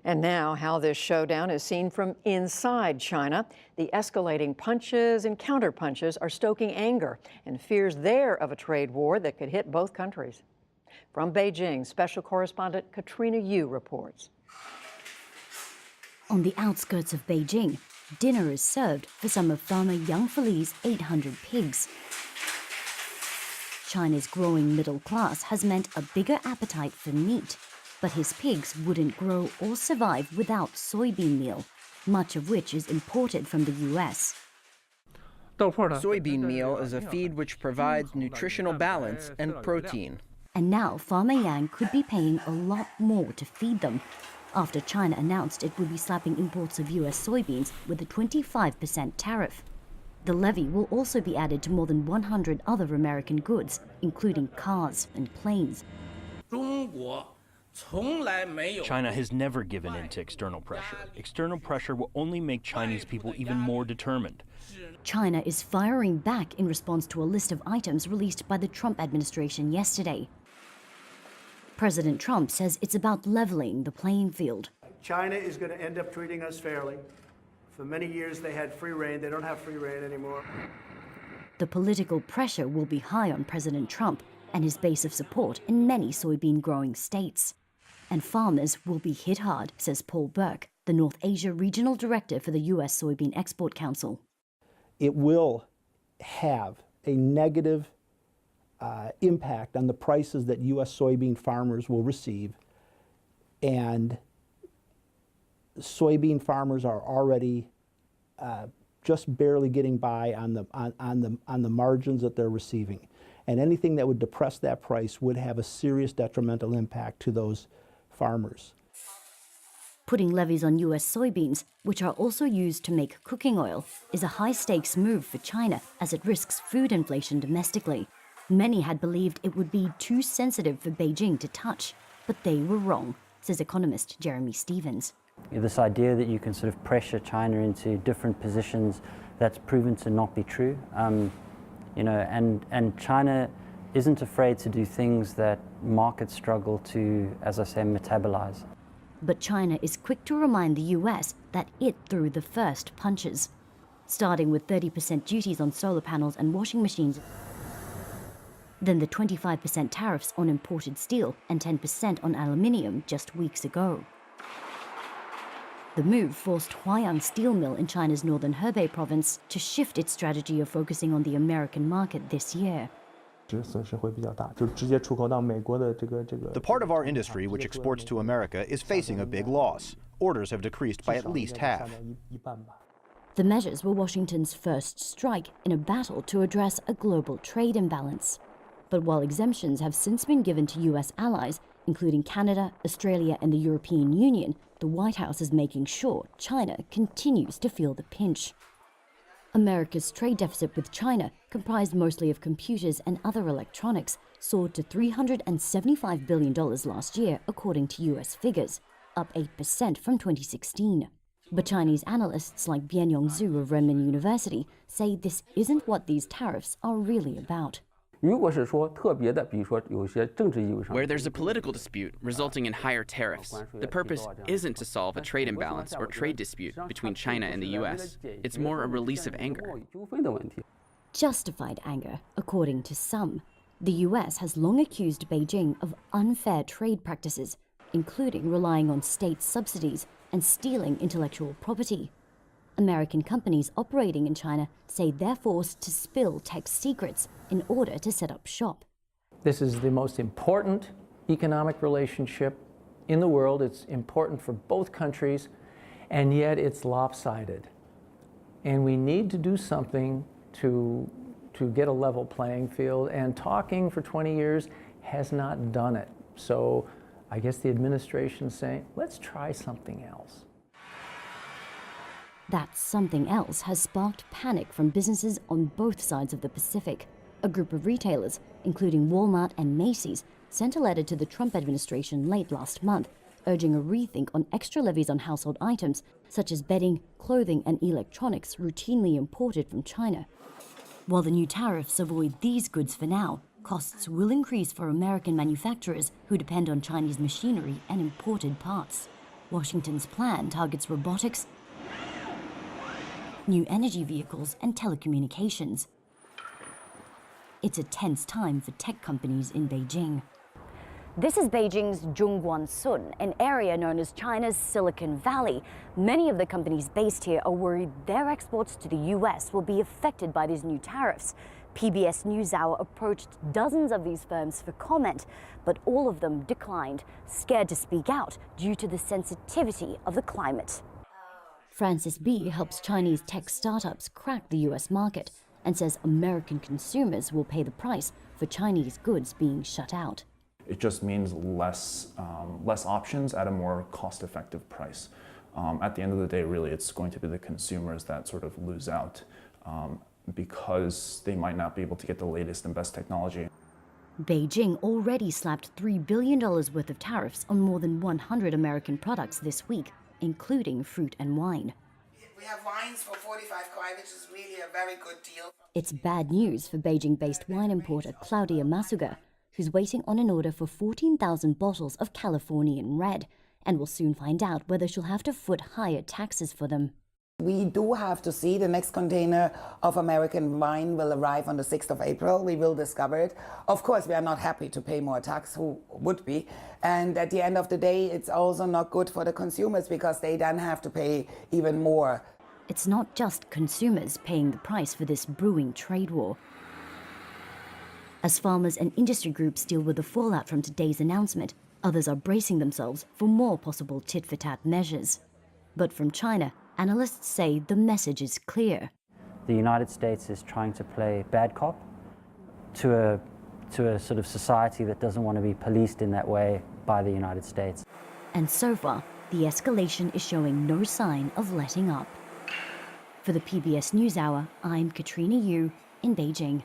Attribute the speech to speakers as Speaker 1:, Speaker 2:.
Speaker 1: And now, how this showdown is seen from inside China. The escalating punches and counterpunches are stoking anger and fears there of a trade war that could hit both countries. From Beijing, special correspondent Katrina Yu reports.
Speaker 2: On the outskirts of Beijing, dinner is served for some of farmer Yang Feli's 800 pigs. China's growing middle class has meant a bigger appetite for meat. But his pigs wouldn't grow or survive without soybean meal, much of which is imported from the U.S.
Speaker 3: Soybean meal is a feed which provides nutritional balance and protein.
Speaker 2: And now Farmer Yang could be paying a lot more to feed them, after China announced it would be slapping imports of U.S. soybeans with a 25% tariff. The levy will also be added to more than 100 other American goods, including cars and planes.
Speaker 4: China has never given in to external pressure. External pressure will only make Chinese people even more determined.
Speaker 2: China is firing back in response to a list of items released by the Trump administration yesterday. President Trump says it's about leveling the playing field.
Speaker 5: China is going to end up treating us fairly. For many years they had free rein. They don't have free rein anymore.
Speaker 2: The political pressure will be high on President Trump and his base of support in many soybean-growing states. And farmers will be hit hard, says Paul Burke, the North Asia Regional Director for the U.S. Soybean Export Council.
Speaker 6: It will have a negative impact on the prices that U.S. soybean farmers will receive. And soybean farmers are already just barely getting by on the margins that they're receiving. And anything that would depress that price would have a serious detrimental impact to those farmers.
Speaker 2: Putting levies on U.S. soybeans, which are also used to make cooking oil, is a high-stakes move for China as it risks food inflation domestically. Many had believed it would be too sensitive for Beijing to touch, but they were wrong, says economist Jeremy Stevens.
Speaker 7: This idea that you can sort of pressure China into different positions, that's proven to not be true. And China isn't afraid to do things that markets struggle to, as I say, metabolize.
Speaker 2: But China is quick to remind the US that it threw the first punches, starting with 30% duties on solar panels and washing machines, then the 25% tariffs on imported steel and 10% on aluminium just weeks ago. The move forced Huayang Steel Mill in China's northern Hebei province to shift its strategy of focusing on the American market this year.
Speaker 8: The part of our industry which exports to America is facing a big loss. Orders have decreased by at least half.
Speaker 2: The measures were Washington's first strike in a battle to address a global trade imbalance. But while exemptions have since been given to U.S. allies, including Canada, Australia, and the European Union, the White House is making sure China continues to feel the pinch. America's trade deficit with China, comprised mostly of computers and other electronics, soared to $375 billion last year, according to U.S. figures, up 8% from 2016. But Chinese analysts like Bianyong Zhu of Renmin University say this isn't what these tariffs are really about.
Speaker 9: Where there's a political dispute resulting in higher tariffs, the purpose isn't to solve a trade imbalance or trade dispute between China and the U.S. It's more a release of anger.
Speaker 2: Justified anger, according to some. The U.S. has long accused Beijing of unfair trade practices, including relying on state subsidies and stealing intellectual property. American companies operating in China say they're forced to spill tech secrets in order to set up shop.
Speaker 10: This is the most important economic relationship in the world. It's important for both countries, and yet it's lopsided. And we need to do something to get a level playing field, and talking for 20 years has not done it. So I guess the administration's saying, let's try something else.
Speaker 2: That something else has sparked panic from businesses on both sides of the Pacific. A group of retailers, including Walmart and Macy's, sent a letter to the Trump administration late last month, urging a rethink on extra levies on household items, such as bedding, clothing, and electronics routinely imported from China. While the new tariffs avoid these goods for now, costs will increase for American manufacturers who depend on Chinese machinery and imported parts. Washington's plan targets robotics, new energy vehicles, and telecommunications. It's a tense time for tech companies in Beijing. This is Beijing's Zhongguancun, an area known as China's Silicon Valley. Many of the companies based here are worried their exports to the US will be affected by these new tariffs. PBS NewsHour approached dozens of these firms for comment, but all of them declined, scared to speak out due to the sensitivity of the climate. Francis B. helps Chinese tech startups crack the US market and says American consumers will pay the price for Chinese goods being shut out.
Speaker 11: It just means less options at a more cost-effective price. At the end of the day, really, it's going to be the consumers that sort of lose out because they might not be able to get the latest and best technology.
Speaker 2: Beijing already slapped $3 billion worth of tariffs on more than 100 American products this week, including fruit and wine.
Speaker 12: We have wines for 45 kwai, which is really a very good deal.
Speaker 2: It's bad news for Beijing-based wine importer Claudia Masuga, who's waiting on an order for 14,000 bottles of Californian Red, and will soon find out whether she'll have to foot higher taxes for them.
Speaker 12: We do have to see the next container of American wine will arrive on the 6th of April. We will discover it. Of course, we are not happy to pay more tax, who would be? And at the end of the day, it's also not good for the consumers because they then have to pay even more.
Speaker 2: It's not just consumers paying the price for this brewing trade war. As farmers and industry groups deal with the fallout from today's announcement, others are bracing themselves for more possible tit-for-tat measures. But from China, analysts say the message is clear.
Speaker 7: The United States is trying to play bad cop to a sort of society that doesn't want to be policed in that way by the United States.
Speaker 2: And so far, the escalation is showing no sign of letting up. For the PBS NewsHour, I'm Katrina Yu in Beijing.